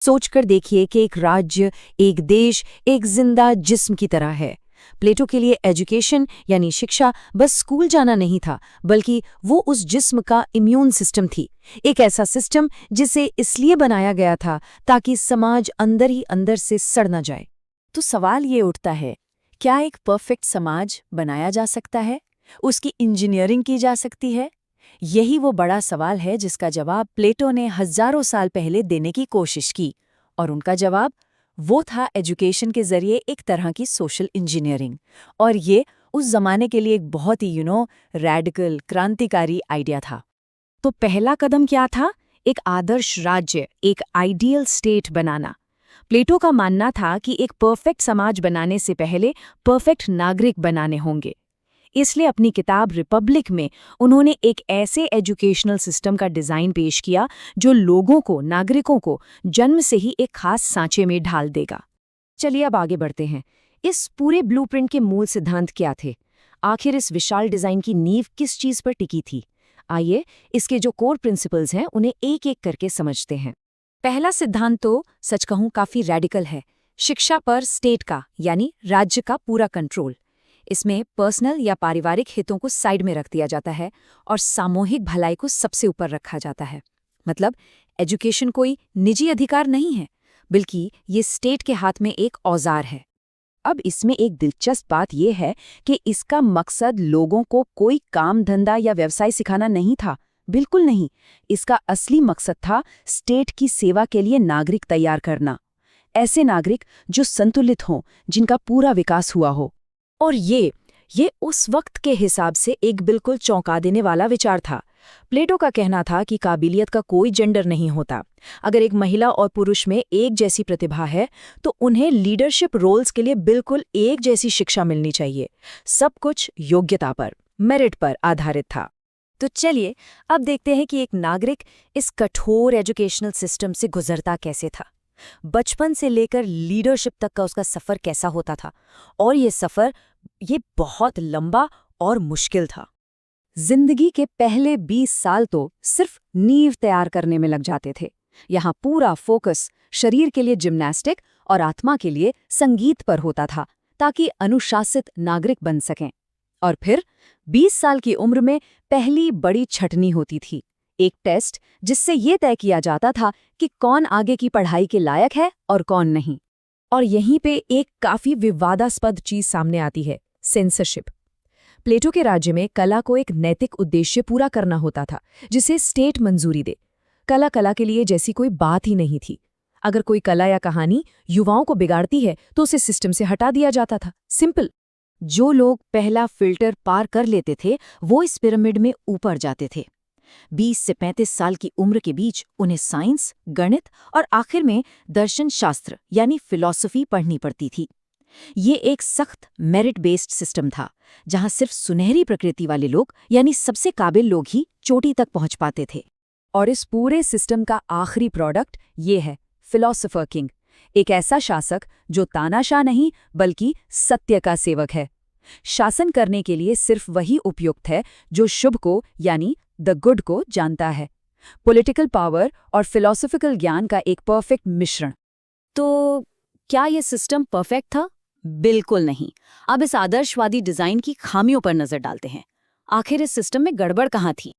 सोचकर देखिए कि एक राज्य, एक देश, एक जिंदा जिस्म की तरह है। प्लेटो के लिए एजुकेशन यानी शिक्षा बस स्कूल जाना नहीं था, बल्कि वो उस जिस्म का इम्यून सिस्टम थी। एक ऐसा सिस्टम जिसे इसलिए बनाया गया था ताकि समाज अंदर ही अंदर से सड़ न जाए। तो सवाल ये उठता है, क्या एक परफेक्ट समाज बनाया जा सकता है? उसकी इंजीनियरिंग की जा सकती है? यही वो बड़ा सवाल है जिसका जवाब प्लेटो ने हजारों साल पहले देने की कोशिश की। और उनका जवाब वो था एजुकेशन के जरिए एक तरह की सोशल इंजीनियरिंग। और ये उस जमाने के लिए एक बहुत ही रेडिकल, क्रांतिकारी आइडिया था। तो पहला कदम क्या था? एक आदर्श राज्य, एक आइडियल स्टेट बनाना। प्लेटो का मानना था कि एक परफेक्ट समाज बनाने से पहले परफेक्ट नागरिक बनाने होंगे। इसलिए अपनी किताब रिपब्लिक में उन्होंने एक ऐसे एजुकेशनल सिस्टम का डिज़ाइन पेश किया जो लोगों को, नागरिकों को जन्म से ही एक खास सांचे में ढाल देगा। चलिए अब आगे बढ़ते हैं। इस पूरे ब्लूप्रिंट के मूल सिद्धांत क्या थे? आखिर इस विशाल डिज़ाइन की नींव किस चीज़ पर टिकी थी? आइए इसके जो कोर प्रिंसिपल्स हैं उन्हें एक एक करके समझते हैं। पहला सिद्धांत तो सच कहूं काफ़ी रेडिकल है। शिक्षा पर स्टेट का यानी राज्य का पूरा कंट्रोल। इसमें पर्सनल या पारिवारिक हितों को साइड में रख दिया जाता है और सामूहिक भलाई को सबसे ऊपर रखा जाता है। मतलब एजुकेशन कोई निजी अधिकार नहीं है, बल्कि ये स्टेट के हाथ में एक औजार है। अब इसमें एक दिलचस्प बात यह है कि इसका मकसद लोगों को कोई काम धंधा या व्यवसाय सिखाना नहीं था। बिल्कुल नहीं। इसका असली मकसद था स्टेट की सेवा के लिए नागरिक तैयार करना। ऐसे नागरिक जो संतुलित हों, जिनका पूरा विकास हुआ हो। और ये उस वक्त के हिसाब से एक बिल्कुल चौंका देने वाला विचार था। प्लेटो का कहना था कि काबिलियत का कोई जेंडर नहीं होता। अगर एक महिला और पुरुष में एक जैसी प्रतिभा है तो उन्हें लीडरशिप रोल्स के लिए बिल्कुल एक जैसी शिक्षा मिलनी चाहिए। सब कुछ योग्यता पर, मेरिट पर आधारित था। तो चलिए अब देखते हैं कि एक नागरिक इस कठोर एजुकेशनल सिस्टम से गुजरता कैसे था। बचपन से लेकर लीडरशिप तक का उसका सफ़र कैसा होता था। और ये सफ़र बहुत लंबा और मुश्किल था। जिंदगी के पहले 20 साल तो सिर्फ नींव तैयार करने में लग जाते थे। यहाँ पूरा फोकस शरीर के लिए जिम्नास्टिक और आत्मा के लिए संगीत पर होता था, ताकि अनुशासित नागरिक बन सकें। और फिर 20 साल की उम्र में पहली बड़ी छटनी होती थी। एक टेस्ट जिससे ये तय किया जाता था कि कौन आगे की पढ़ाई के लायक है और कौन नहीं। और यहीं पे एक काफी विवादास्पद चीज सामने आती है, सेंसरशिप। प्लेटो के राज्य में कला को एक नैतिक उद्देश्य पूरा करना होता था, जिसे स्टेट मंजूरी दे। कला के लिए जैसी कोई बात ही नहीं थी। अगर कोई कला या कहानी युवाओं को बिगाड़ती है तो उसे सिस्टम से हटा दिया जाता था। सिंपल। जो लोग पहला फिल्टर पार कर लेते थे वो इस पिरामिड में ऊपर जाते थे। 20 से 35 साल की उम्र के बीच उन्हें साइंस, गणित और आखिर में दर्शन शास्त्र यानी फिलॉसफी पढ़नी पड़ती थी। ये एक सख्त मेरिट बेस्ड सिस्टम था, जहां सिर्फ सुनहरी प्रकृति वाले लोग यानी सबसे काबिल लोग ही चोटी तक पहुंच पाते थे। और इस पूरे सिस्टम का आखिरी प्रोडक्ट ये है, फिलॉसफर किंग। एक ऐसा शासक जो तानाशाह नहीं बल्कि सत्य का सेवक है। शासन करने के लिए सिर्फ वही उपयुक्त है जो शुभ को यानी द गुड को जानता है। पॉलिटिकल पावर और फिलॉसफिकल ज्ञान का एक परफेक्ट मिश्रण। तो क्या यह सिस्टम परफेक्ट था? बिल्कुल नहीं। अब इस आदर्शवादी डिजाइन की खामियों पर नजर डालते हैं। आखिर इस सिस्टम में गड़बड़ कहाँ थी?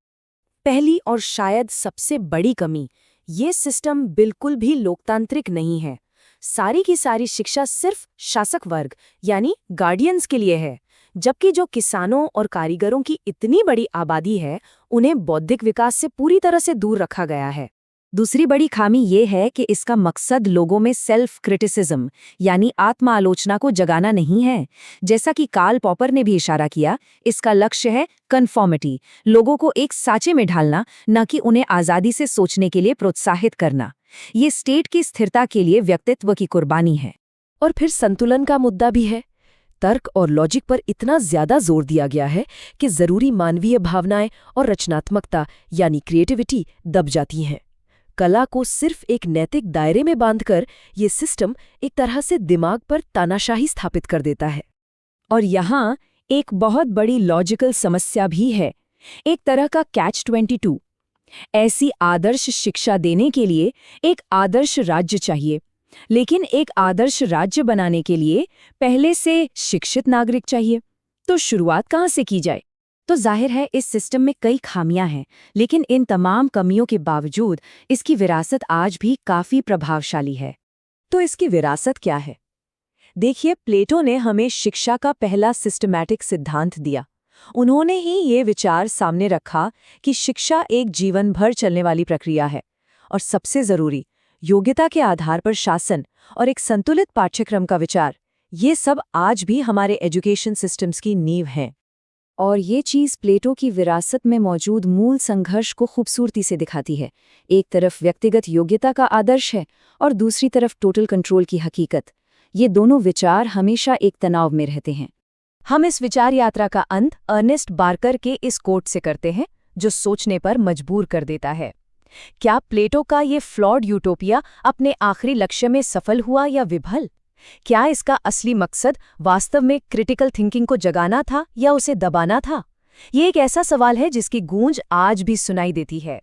पहली और शायद सबसे बड़ी कमी, ये सिस्टम बिल्कुल भी लोकतांत्रिक नहीं है। सारी की सारी शिक्षा सिर्फ शासक वर्ग यानी गार्डियंस के लिए है, जबकि जो किसानों और कारीगरों की इतनी बड़ी आबादी है उन्हें बौद्धिक विकास से पूरी तरह से दूर रखा गया है। दूसरी बड़ी खामी ये है कि इसका मकसद लोगों में सेल्फ क्रिटिसिज्म यानी आत्म आलोचना को जगाना नहीं है। जैसा कि कार्ल पॉपर ने भी इशारा किया, इसका लक्ष्य है कन्फॉर्मिटी, लोगों को एक साँचे में ढालना, न कि उन्हें आज़ादी से सोचने के लिए प्रोत्साहित करना। ये स्टेट की स्थिरता के लिए व्यक्तित्व की कुर्बानी है। और फिर संतुलन का मुद्दा भी है। तर्क और लॉजिक पर इतना ज्यादा जोर दिया गया है कि जरूरी मानवीय भावनाएं और रचनात्मकता यानी क्रिएटिविटी दब जाती हैं। कला को सिर्फ एक नैतिक दायरे में बांधकर ये सिस्टम एक तरह से दिमाग पर तानाशाही स्थापित कर देता है। और यहाँ एक बहुत बड़ी लॉजिकल समस्या भी है, एक तरह का कैच 22। ऐसी आदर्श शिक्षा देने के लिए एक आदर्श राज्य चाहिए, लेकिन एक आदर्श राज्य बनाने के लिए पहले से शिक्षित नागरिक चाहिए। तो शुरुआत कहाँ से की जाए? तो जाहिर है इस सिस्टम में कई खामियां हैं, लेकिन इन तमाम कमियों के बावजूद इसकी विरासत आज भी काफी प्रभावशाली है। तो इसकी विरासत क्या है? देखिए, प्लेटो ने हमें शिक्षा का पहला सिस्टमैटिक सिद्धांत दिया। उन्होंने ही ये विचार सामने रखा कि शिक्षा एक जीवन भर चलने वाली प्रक्रिया है और सबसे जरूरी, योग्यता के आधार पर शासन और एक संतुलित पाठ्यक्रम का विचार, ये सब आज भी हमारे एजुकेशन सिस्टम्स की नींव हैं। और ये चीज़ प्लेटो की विरासत में मौजूद मूल संघर्ष को खूबसूरती से दिखाती है। एक तरफ व्यक्तिगत योग्यता का आदर्श है और दूसरी तरफ टोटल कंट्रोल की हकीकत। ये दोनों विचार हमेशा एक तनाव में रहते हैं। हम इस विचार यात्रा का अंत अर्नेस्ट बार्कर के इस कोट से करते हैं, जो सोचने पर मजबूर कर देता है। क्या प्लेटो का ये फ्लॉड यूटोपिया अपने आखिरी लक्ष्य में सफल हुआ या विफल? क्या इसका असली मकसद वास्तव में क्रिटिकल थिंकिंग को जगाना था या उसे दबाना था? ये एक ऐसा सवाल है जिसकी गूंज आज भी सुनाई देती है।